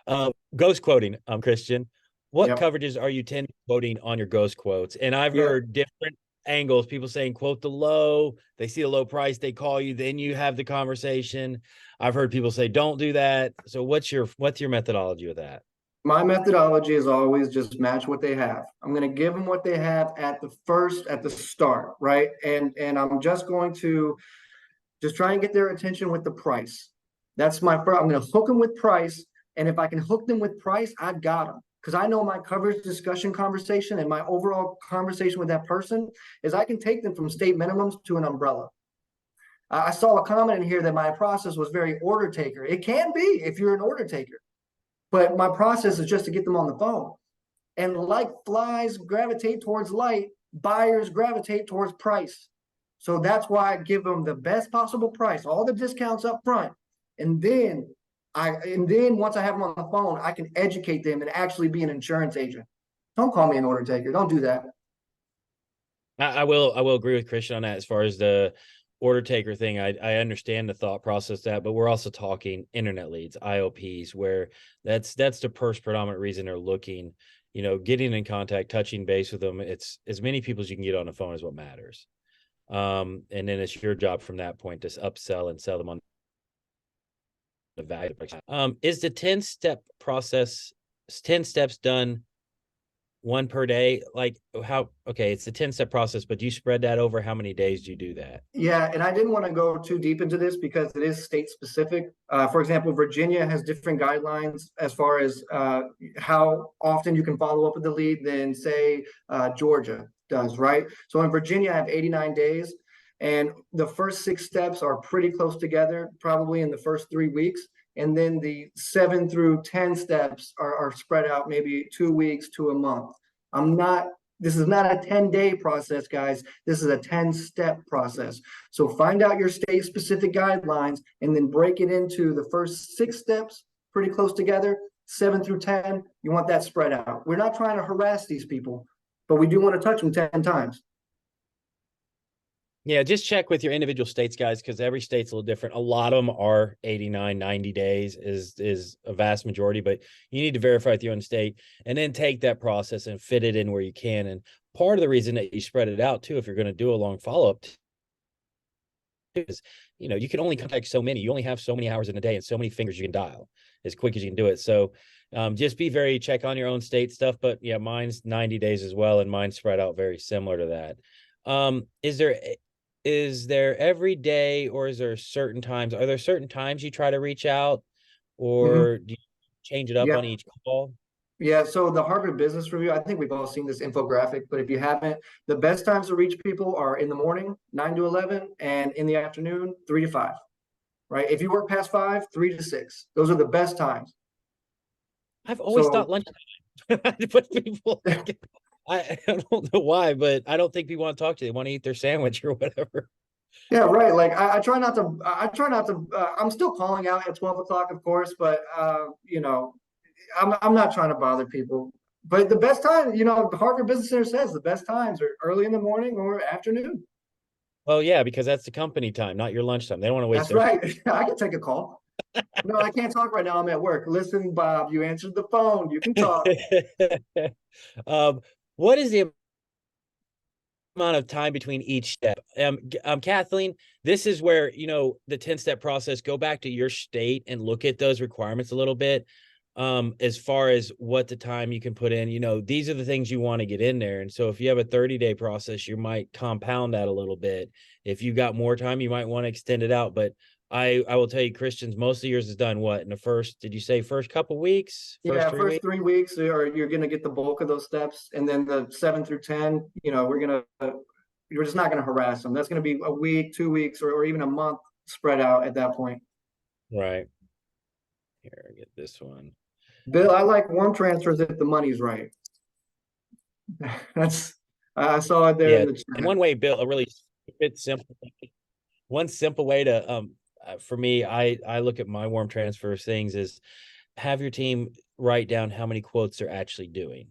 [SPEAKER 3] right.
[SPEAKER 2] Ghost quoting, Christian. What
[SPEAKER 1] Yep.
[SPEAKER 2] coverages are you quoting on your ghost quotes? And I've
[SPEAKER 1] Yeah.
[SPEAKER 2] heard different angles, people saying quote the low, they see a low price, they call you, then you have the conversation. I've heard people say don't do that. So what's your methodology with that?
[SPEAKER 1] My methodology is always just match what they have. I'm going to give them what they have at the start, right? And I'm just going to just try and get their attention with the price. That's my first. I'm going to hook them with price, and if I can hook them with price, I've got them. Because I know my coverage discussion conversation and my overall conversation with that person is I can take them from state minimums to an umbrella. I saw a comment in here that my process was very order taker. It can be if you're an order taker, but my process is just to get them on the phone. And like flies gravitate towards light, buyers gravitate towards price. So that's why I give them the best possible price, all the discounts up front. And then once I have them on the phone, I can educate them and actually be an insurance agent. Don't call me an order taker. Don't do that.
[SPEAKER 2] I will agree with Christian on that as far as the order taker thing. I understand the thought process that, but we're also talking internet leads, IOPs, where that's the first predominant reason they're looking, getting in contact, touching base with them. It's as many people as you can get on the phone is what matters. And then it's your job from that point to upsell and sell them on the value. Is the 10 steps done one per day? Like how, okay, it's the 10-step process, but do you spread that over how many days do you do that?
[SPEAKER 1] Yeah, and I didn't want to go too deep into this because it is state specific. For example, Virginia has different guidelines as far as how often you can follow up with the lead than say Georgia does, right? So in Virginia, I have 89 days, and the first 6 steps are pretty close together, probably in the first 3 weeks. And then the 7 through 10 steps are spread out maybe 2 weeks to a month. I'm not This is not a 10-day process, guys. This is a 10-step process. So find out your state specific guidelines and then break it into the first 6 steps pretty close together, 7 through 10. You want that spread out. We're not trying to harass these people, but we do want to touch them 10 times.
[SPEAKER 2] Yeah, just check with your individual states, guys, because every state's a little different. A lot of them are 89, 90 days is a vast majority, but you need to verify with your own state and then take that process and fit it in where you can. And part of the reason that you spread it out too, if you're going to do a long follow-up, is, you can only contact so many. You only have so many hours in a day and so many fingers you can dial as quick as you can do it. So just be very check on your own state stuff. But yeah, mine's 90 days as well, and mine's spread out very similar to that. Is there every day, or is there certain times? Are there certain times you try to reach out, or do you change it up on each call?
[SPEAKER 1] Yeah, so the Harvard Business Review, I think we've all seen this infographic, but if you haven't, the best times to reach people are in the morning, 9 to 11, and in the afternoon, 3 to 5, right? If you work past 5, 3 to 6. Those are the best times.
[SPEAKER 2] I've always thought lunchtime. But people, I don't know why, but I don't think people want to talk to you. They want to eat their sandwich or whatever.
[SPEAKER 1] Yeah, right. Like I try not to, I'm still calling out at 12 o'clock, of course, but I'm not trying to bother people. But the best time, the Harvard Business Center says the best times are early in the morning or afternoon.
[SPEAKER 2] Oh yeah, because that's the company time, not your lunchtime. They don't want to waste.
[SPEAKER 1] That's right. I can take a call. No, I can't talk right now. I'm at work. Listen, Bob, you answered the phone. You can talk.
[SPEAKER 2] What is the amount of time between each step? Kathleen, this is where, the 10-step process, go back to your state and look at those requirements a little bit. As far as what the time you can put in, these are the things you want to get in there. And so if you have a 30-day process, you might compound that a little bit. If you got more time, you might want to extend it out. But I will tell you, Christians, most of yours is done what in the first, did you say first couple weeks?
[SPEAKER 1] First 3 weeks, or you're going to get the bulk of those steps. And then the 7 through 10, we're just not going to harass them. That's going to be a week, 2 weeks, or even a month spread out at that point.
[SPEAKER 2] Right. Here, get this one.
[SPEAKER 1] Bill, I like warm transfers if the money's right. I saw it there in the chat.
[SPEAKER 2] And one way, Bill, a really simple, one simple way to, for me, I look at my warm transfer things is have your team write down how many quotes they're actually doing,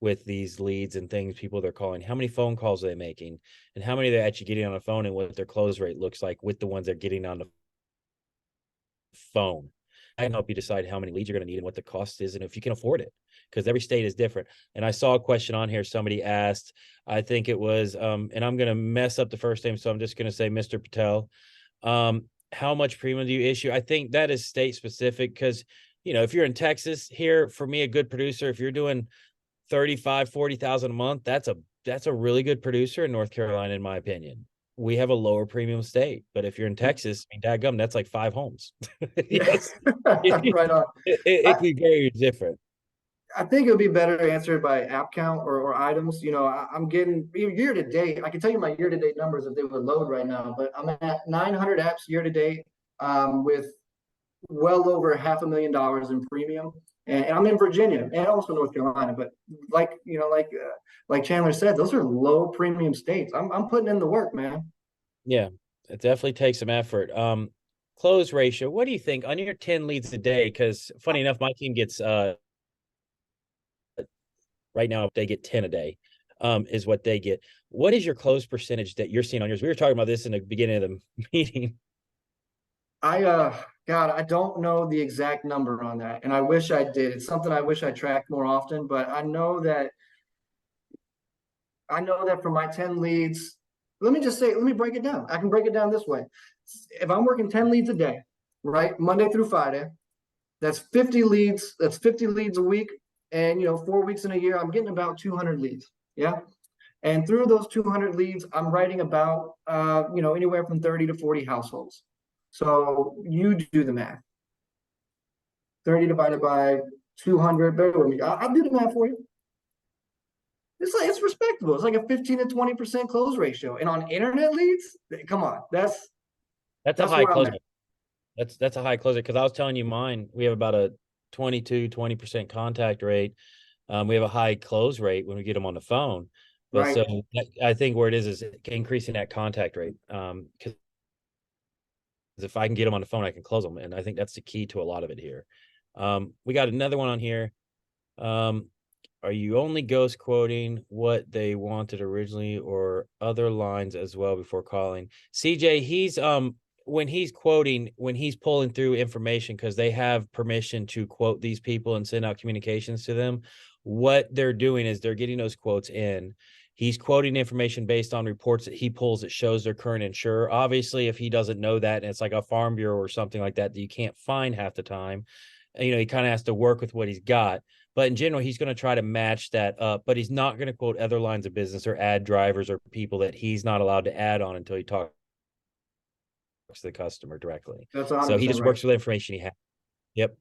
[SPEAKER 2] with these leads and things, people they're calling, how many phone calls are they making, and how many they're actually getting on the phone, and what their close rate looks like with the ones they're getting on the phone. I can help you decide how many leads you're going to need and what the cost is, and if you can afford it, because every state is different. And I saw a question on here. Somebody asked, I think it was, and I'm going to mess up the first name, so I'm just going to say Mr. Patel. How much premium do you issue? I think that is state specific, because, if you're in Texas here, for me, a good producer, if you're doing 35, 40,000 a month, that's a really good producer in North Carolina, in my opinion. We have a lower premium state, but if you're in Texas, dadgum, that's like 5 homes. Yes.
[SPEAKER 1] Right on.
[SPEAKER 2] It could be very different.
[SPEAKER 1] I think it would be better answered by app count or items. I'm getting year to date. I can tell you my year to date numbers if they would load right now, but I'm at 900 apps year to date, with well over $500,000 in premium. And I'm in Virginia and also North Carolina, but like Chandler said, those are low premium states. I'm putting in the work, man.
[SPEAKER 2] Yeah, it definitely takes some effort. Close ratio, what do you think on your 10 leads a day? Because funny enough, my team gets right now they get 10 a day, is what they get. What is your close percentage that you're seeing on yours? We were talking about this in the beginning of the meeting.
[SPEAKER 1] God, I don't know the exact number on that, and I wish I did. It's something I wish I tracked more often, but I know that for my 10 leads, let me break it down. I can break it down this way. If I'm working 10 leads a day, right, Monday through Friday, that's 50 leads. That's 50 leads a week. And, 4 weeks in a year, I'm getting about 200 leads. Yeah. And through those 200 leads, I'm writing about, anywhere from 30 to 40 households. So you do the math. 30 divided by 200. Bear with me. I'll do the math for you. It's respectable. It's like a 15 to 20% close ratio. And on internet leads, come on, that's
[SPEAKER 2] a high
[SPEAKER 1] where I'm
[SPEAKER 2] close.
[SPEAKER 1] at.
[SPEAKER 2] That's a high closer, because I was telling you mine, we have about a 20% contact rate. We have a high close rate when we get them on the phone. But
[SPEAKER 1] Right.
[SPEAKER 2] so I think where it is increasing that contact rate. Because if I can get them on the phone, I can close them. And I think that's the key to a lot of it here. We got another one on here. Are you only ghost quoting what they wanted originally or other lines as well before calling? CJ, he's when he's quoting, when he's pulling through information, because they have permission to quote these people and send out communications to them, what they're doing is they're getting those quotes in. He's quoting information based on reports that he pulls that shows their current insurer. Obviously, if he doesn't know that, and it's like a farm bureau or something like that you can't find half the time, he kind of has to work with what he's got. But in general, he's going to try to match that up, but he's not going to quote other lines of business or add drivers or people that he's not allowed to add on until he talks to the customer directly.
[SPEAKER 1] That's
[SPEAKER 2] So he
[SPEAKER 1] 100%
[SPEAKER 2] just
[SPEAKER 1] right.
[SPEAKER 2] works with the information he has. Yep.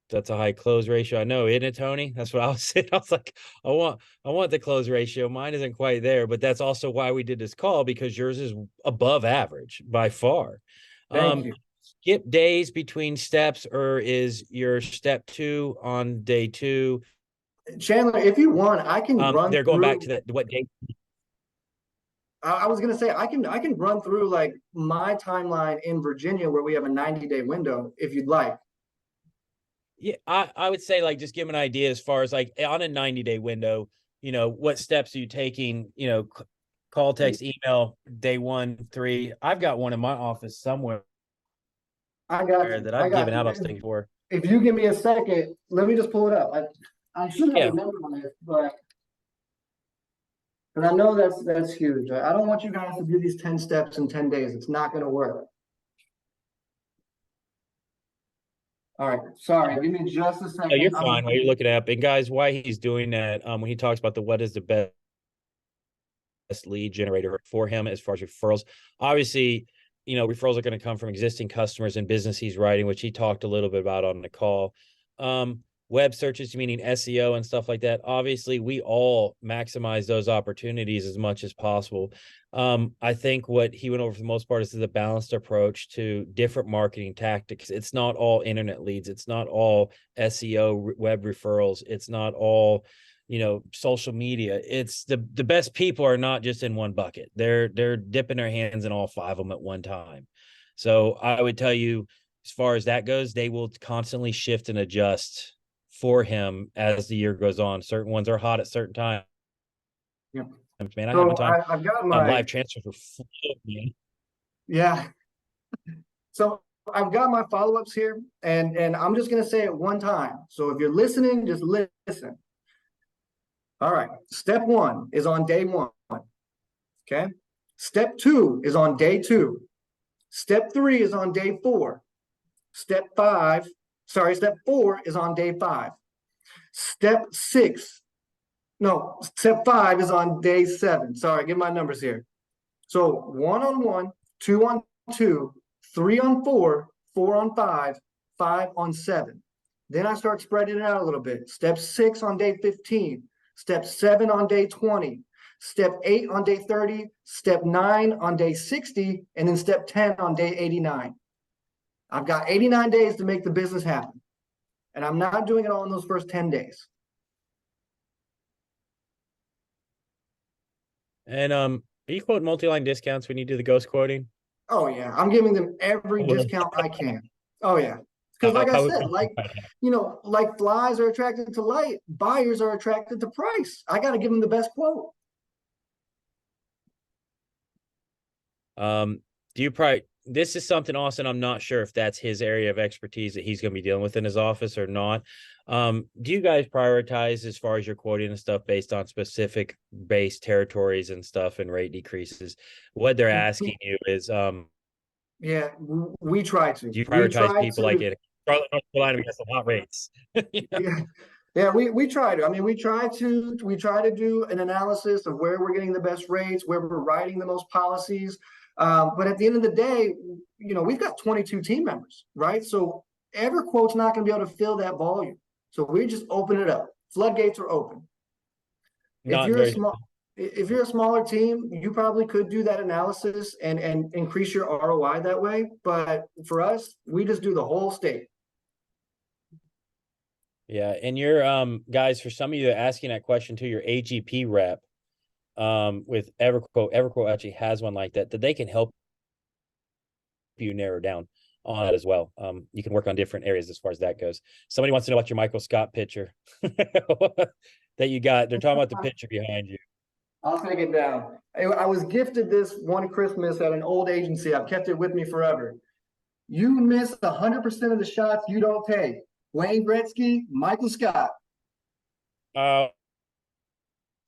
[SPEAKER 2] That's a high close ratio. I know, isn't it, Tony? That's what I was saying. I was like, I want the close ratio. Mine isn't quite there, but that's also why we did this call, because yours is above average by far.
[SPEAKER 1] Thank you.
[SPEAKER 2] Skip days between steps, or is your step 2 on day 2?
[SPEAKER 1] Chandler, if you want, I can run
[SPEAKER 2] They're going
[SPEAKER 1] through.
[SPEAKER 2] back to that, what day?
[SPEAKER 1] I was gonna say I can run through like my timeline in Virginia where we have a 90-day window if you'd like.
[SPEAKER 2] Yeah, I would say, like, just give an idea as far as like on a 90-day window, what steps are you taking? Call, text, email, day 1, 3. I've got one in my office somewhere
[SPEAKER 1] I got you.
[SPEAKER 2] that
[SPEAKER 1] I
[SPEAKER 2] I've
[SPEAKER 1] got
[SPEAKER 2] given
[SPEAKER 1] you.
[SPEAKER 2] out those things for.
[SPEAKER 1] If you give me a second, let me just pull it up. I should have
[SPEAKER 2] Yeah.
[SPEAKER 1] a number on it, but I know that's huge. I don't want you guys to do these 10 steps in 10 days. It's not going to work. All right. Sorry. Give me just a second.
[SPEAKER 2] No, you're fine while you're looking it up. And guys, why he's doing that, when he talks about what is the best lead generator for him as far as referrals, obviously, referrals are going to come from existing customers and business he's writing, which he talked a little bit about on the call. Web searches, meaning SEO and stuff like that. Obviously, we all maximize those opportunities as much as possible. I think what he went over for the most part is the balanced approach to different marketing tactics. It's not all internet leads. It's not all SEO web referrals. It's not all, social media. It's the best people are not just in one bucket. They're dipping their hands in all 5 of them at one time. So I would tell you, as far as that goes, they will constantly shift and adjust for him as the year goes on. Certain ones are hot at certain times.
[SPEAKER 1] Yeah.
[SPEAKER 2] Man, I
[SPEAKER 1] So
[SPEAKER 2] have time.
[SPEAKER 1] I've got my
[SPEAKER 2] live transfers for full, man.
[SPEAKER 1] Yeah. So I've got my follow-ups here, and I'm just gonna say it one time. So if you're listening, just listen. All right. Step 1 is on day 1. Okay. Step 2 is on day 2. Step 3 is on day 4. Step 4 is on day 5. Step 5 is on day 7. Sorry, get my numbers here. So 1 on 1, 2 on 2, 3 on 4, 4 on 5, 5 on 7. Then I start spreading it out a little bit. Step 6 on day 15. Step 7 on day 20. Step 8 on day 30. Step 9 on day 60. And then step 10 on day 89. I've got 89 days to make the business happen. And I'm not doing it all in those first 10 days.
[SPEAKER 2] And are you quoting multi-line discounts when you do the ghost quoting?
[SPEAKER 1] Oh yeah, I'm giving them every discount I can. Oh yeah, because like I said, like flies are attracted to light, buyers are attracted to price. I got to give them the best quote.
[SPEAKER 2] Do you probably, this is something, Austin, I'm not sure if that's his area of expertise that he's going to be dealing with in his office or not. Do you guys prioritize as far as your quoting and stuff based on specific base territories and stuff and rate decreases? What they're asking you is,
[SPEAKER 1] yeah, we try to.
[SPEAKER 2] Do you prioritize people like in Charlotte, North Carolina because of hot rates?
[SPEAKER 1] Yeah. Yeah, we try to. I mean, we try to do an analysis of where we're getting the best rates, where we're writing the most policies. But at the end of the day, we've got 22 team members, right? So Everquote's not going to be able to fill that volume. So we just open it up. Floodgates are open. If
[SPEAKER 2] Not
[SPEAKER 1] you're a
[SPEAKER 2] very.
[SPEAKER 1] small if you're a smaller team, you probably could do that analysis and increase your ROI that way. But for us, we just do the whole state.
[SPEAKER 2] Yeah, and you're guys, for some of you that are asking that question too, your AGP rep with Everquote actually has one like that they can help you narrow down on it as well. You can work on different areas as far as that goes. Somebody wants to know about your Michael Scott picture that you got. They're talking about the picture behind you.
[SPEAKER 1] I'll take it down. I was gifted this one Christmas at an old agency. I've kept it with me forever. You miss 100% of the shots you don't take. Wayne Gretzky, Michael Scott.
[SPEAKER 2] Oh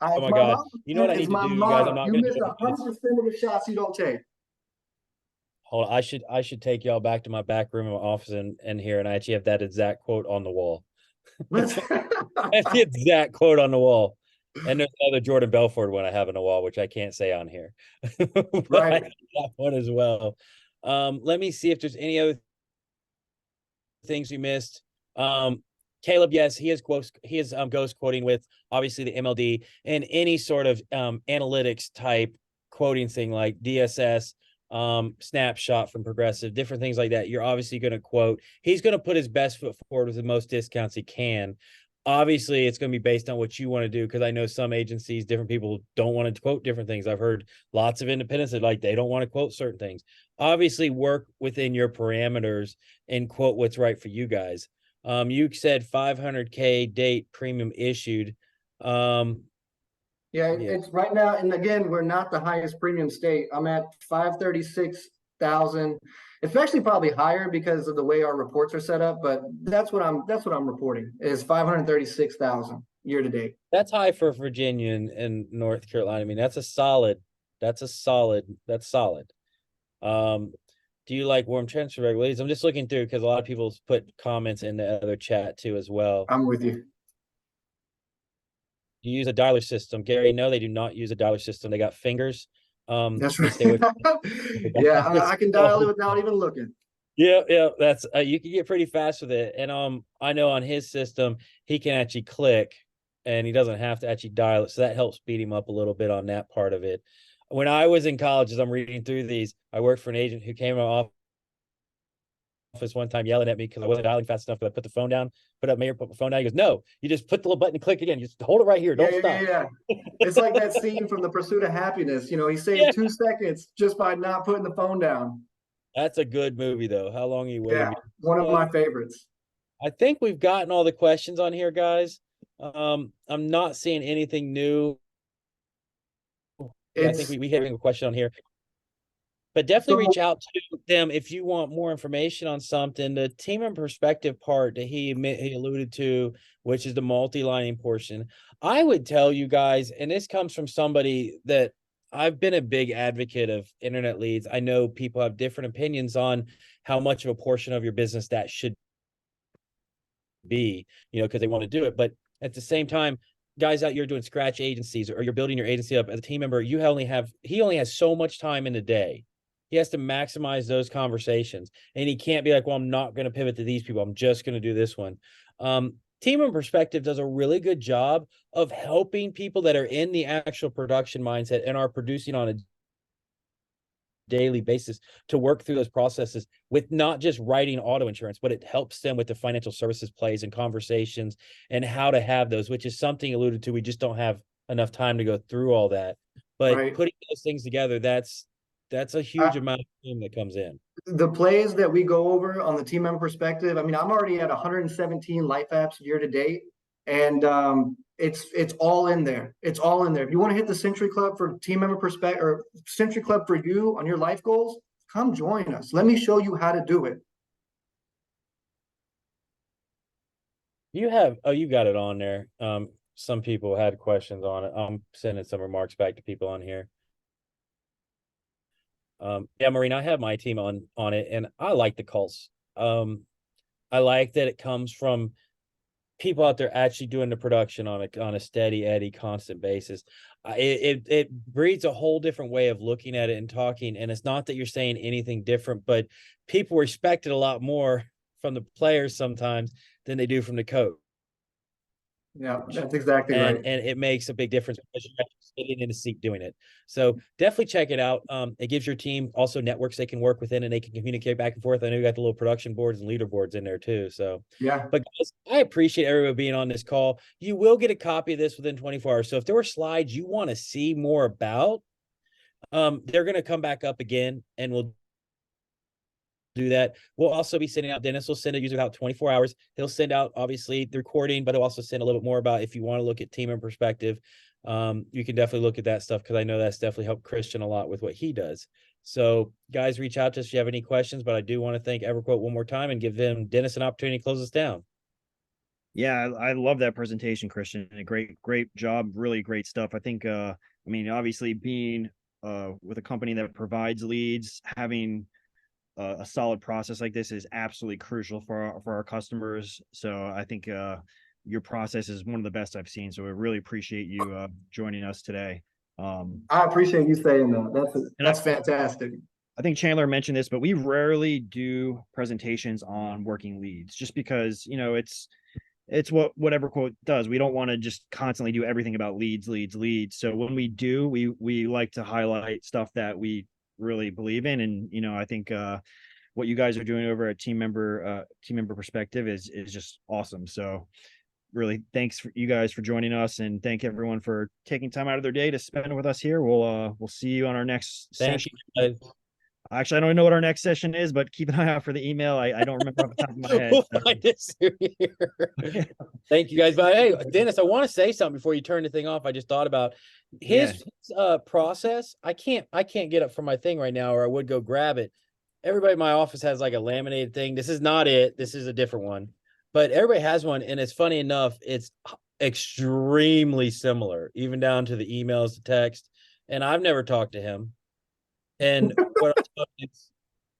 [SPEAKER 1] It's
[SPEAKER 2] my
[SPEAKER 1] my
[SPEAKER 2] God.
[SPEAKER 1] motto.
[SPEAKER 2] You know what I
[SPEAKER 1] It's
[SPEAKER 2] need to
[SPEAKER 1] my
[SPEAKER 2] do, you guys? I'm
[SPEAKER 1] motto.
[SPEAKER 2] not
[SPEAKER 1] You
[SPEAKER 2] going to
[SPEAKER 1] miss
[SPEAKER 2] do it.
[SPEAKER 1] 100% of the shots you don't take.
[SPEAKER 2] Hold on. I should take y'all back to my back room of my office and here, and I actually have that exact quote on the wall.
[SPEAKER 1] Let's
[SPEAKER 2] That's the exact quote on the wall. And there's another Jordan Belfort one I have on the wall, which I can't say on here. But I
[SPEAKER 1] right.
[SPEAKER 2] have that one as well. Let me see if there's any other things we missed. Caleb, yes, he is ghost quoting with obviously the MLD and any sort of analytics type quoting thing like DSS, snapshot from Progressive, different things like that. You're obviously going to quote. He's going to put his best foot forward with the most discounts he can. Obviously, it's going to be based on what you want to do, because I know some agencies, different people don't want to quote different things. I've heard lots of independents that they don't want to quote certain things. Obviously, work within your parameters and quote what's right for you guys. You said 500K date premium issued.
[SPEAKER 1] Yeah, it's right now. And again, we're not the highest premium state. I'm at 536,000. It's actually probably higher because of the way our reports are set up, but that's what I'm reporting is 536,000 year to date.
[SPEAKER 2] That's high for Virginia and North Carolina. I mean, that's solid. Do you like warm transfer regulators? I'm just looking through because a lot of people put comments in the other chat too as well.
[SPEAKER 1] I'm with you.
[SPEAKER 2] Do you use a dialer system? Gary, no, they do not use a dialer system. They got fingers.
[SPEAKER 1] That's
[SPEAKER 2] They
[SPEAKER 1] right.
[SPEAKER 2] stay with
[SPEAKER 1] Yeah, I can dial it without even looking.
[SPEAKER 2] Yeah, that's you can get pretty fast with it. And I know on his system he can actually click and he doesn't have to actually dial it. So that helps speed him up a little bit on that part of it. When I was in college, as I'm reading through these, I worked for an agent who came off office one time yelling at me because I wasn't dialing fast enough. Because I put the phone down, put my phone down. He goes, "No, you just put the little button and click again. You just hold it right here. Don't stop."
[SPEAKER 1] Yeah. It's like that scene from The Pursuit of Happiness. He saved
[SPEAKER 2] Yeah.
[SPEAKER 1] 2 seconds just by not putting the phone down.
[SPEAKER 2] That's a good movie, though. How long are you waiting?
[SPEAKER 1] Yeah, one of my favorites.
[SPEAKER 2] I think we've gotten all the questions on here, guys. I'm not seeing anything new. Yeah, I think we have a question on here. But definitely reach out to them if you want more information on something. The team and perspective part that he alluded to, which is the multi-lining portion. I would tell you guys, and this comes from somebody that I've been a big advocate of internet leads. I know people have different opinions on how much of a portion of your business that should be, because they want to do it. But at the same time, guys out here doing scratch agencies or you're building your agency up as a team member, he only has so much time in the day. He has to maximize those conversations, and he can't be like, well, I'm not going to pivot to these people. I'm just going to do this one. Team and Perspective does a really good job of helping people that are in the actual production mindset and are producing on a daily basis to work through those processes with not just writing auto insurance, but it helps them with the financial services plays and conversations and how to have those, which is something alluded to. We just don't have enough time to go through all that, but putting those things together, that's a huge amount of time that comes in.
[SPEAKER 1] The plays that we go over on the team member perspective, I mean, I'm already at 117 life apps year to date, and it's all in there. It's all in there. If you want to hit the Century Club for team member perspective or Century Club for you on your life goals, come join us. Let me show you how to do it.
[SPEAKER 2] You got it on there. Some people had questions on it. I'm sending some remarks back to people on here. Yeah, Marina, I have my team on it, and I like the calls. I like that it comes from people out there actually doing the production on a steady eddy constant basis. It breeds a whole different way of looking at it and talking. And it's not that you're saying anything different, but people respect it a lot more from the players sometimes than they do from the coach.
[SPEAKER 1] Yeah, that's exactly
[SPEAKER 2] And
[SPEAKER 1] right.
[SPEAKER 2] it makes a big difference because you're actually sitting in a seat doing it. So definitely check it out. It gives your team also networks they can work within and they can communicate back and forth. I know you got the little production boards and leaderboards in there too. So
[SPEAKER 1] Yeah.
[SPEAKER 2] but guys, I appreciate everyone being on this call. You will get a copy of this within 24 hours. So if there were slides you want to see more about, they're going to come back up again and we'll do that. We'll also be sending out, Dennis will send it usually about 24 hours. He'll send out obviously the recording, but he'll also send a little bit more about if you want to look at team and perspective. You can definitely look at that stuff because I know that's definitely helped Christian a lot with what he does. So guys, reach out to us if you have any questions, but I do want to thank Everquote one more time and give them Dennis an opportunity to close us down.
[SPEAKER 3] Yeah, I love that presentation, Christian. A great job, really great stuff. I think I mean, obviously being with a company that provides leads, having a solid process like this is absolutely crucial for our customers. So I think your process is one of the best I've seen. So I really appreciate you joining us today.
[SPEAKER 1] I appreciate you saying that.
[SPEAKER 3] And
[SPEAKER 1] That's fantastic.
[SPEAKER 3] I think Chandler mentioned this, but we rarely do presentations on working leads just because, you know, it's what EverQuote does. We don't want to just constantly do everything about leads. So when we do, we like to highlight stuff that we really believe in. And, you know, I think what you guys are doing over at team member perspective is just awesome. So really thanks for you guys for joining us, and thank everyone for taking time out of their day to spend with us here. We'll see you on our next
[SPEAKER 2] Thank
[SPEAKER 3] session.
[SPEAKER 2] you guys.
[SPEAKER 3] Actually, I don't know what our next session is, but keep an eye out for the email. I don't remember off the top of my head.
[SPEAKER 2] We'll
[SPEAKER 3] So.
[SPEAKER 2] find it soon here. Thank you guys. But hey, Dennis, I want to say something before you turn the thing off. I just thought about his process. I can't get up from my thing right now, or I would go grab it. Everybody in my office has like a laminated thing. This is not it. This is a different one. But everybody has one, and it's funny enough, it's extremely similar, even down to the emails, the text. And I've never talked to him. And what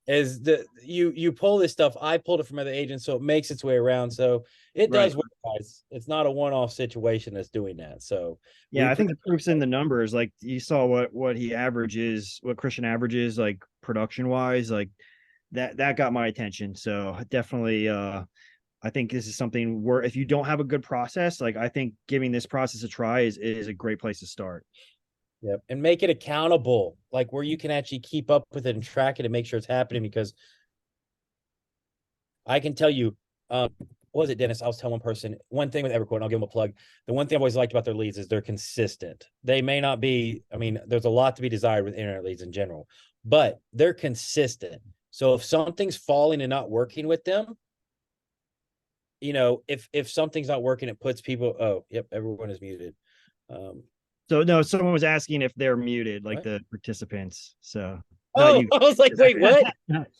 [SPEAKER 2] is that you pull this stuff. I pulled it from other agents, so it makes its way around. So it does work, guys. It's not a one-off situation that's doing that. So
[SPEAKER 3] yeah, I think the proof's in the numbers. Like you saw what he averages, what Christian averages, like production wise, like that got my attention. So definitely I think this is something where if you don't have a good process, like I think giving this process a try is a great place to start.
[SPEAKER 2] Yep. And make it accountable, like where you can actually keep up with it and track it and make sure it's happening. Because I can tell you, what was it, Dennis? I was telling one person, one thing with Everquote, and I'll give them a plug. The one thing I've always liked about their leads is they're consistent. They may not be, I mean, there's a lot to be desired with internet leads in general, but they're consistent. So if something's falling and not working with them, you know, if something's not working, it puts people, oh, yep, everyone is muted.
[SPEAKER 3] So no, someone was asking if they're muted, like
[SPEAKER 2] What?
[SPEAKER 3] the participants. So
[SPEAKER 2] Oh,
[SPEAKER 3] you.
[SPEAKER 2] I was like, wait, what?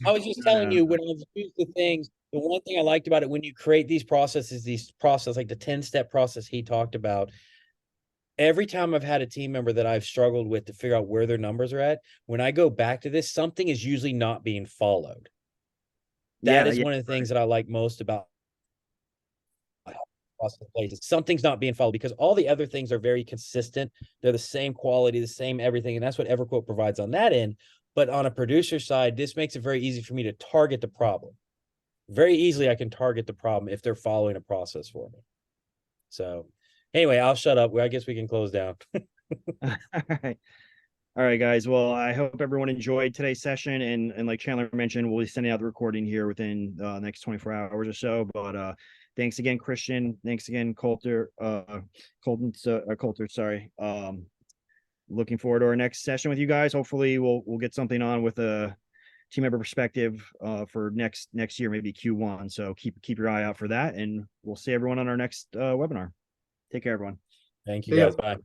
[SPEAKER 2] I was just telling you when I've used the things, the one thing I liked about it, when you create these processes, like the 10-step process he talked about, every time I've had a team member that I've struggled with to figure out where their numbers are at, when I go back to this, something is usually not being followed. That is one of the things that I like most about places. Something's not being followed because all the other things are very consistent. They're the same quality, the same everything. And that's what Everquote provides on that end. But on a producer side, this makes it very easy for me to target the problem. Very easily, I can target the problem if they're following a process for me. So anyway, I'll shut up. I guess we can close down.
[SPEAKER 3] All right. All right, guys. Well, I hope everyone enjoyed today's session. And like Chandler mentioned, we'll be sending out the recording here within the next 24 hours or so. But thanks again, Christian. Thanks again, Coulter. Coulter, sorry. Looking forward to our next session with you guys. Hopefully we'll get something on with a team member perspective for next year, maybe Q1. So keep your eye out for that. And we'll see everyone on our next webinar. Take care, everyone.
[SPEAKER 2] Thank you, guys. Bye.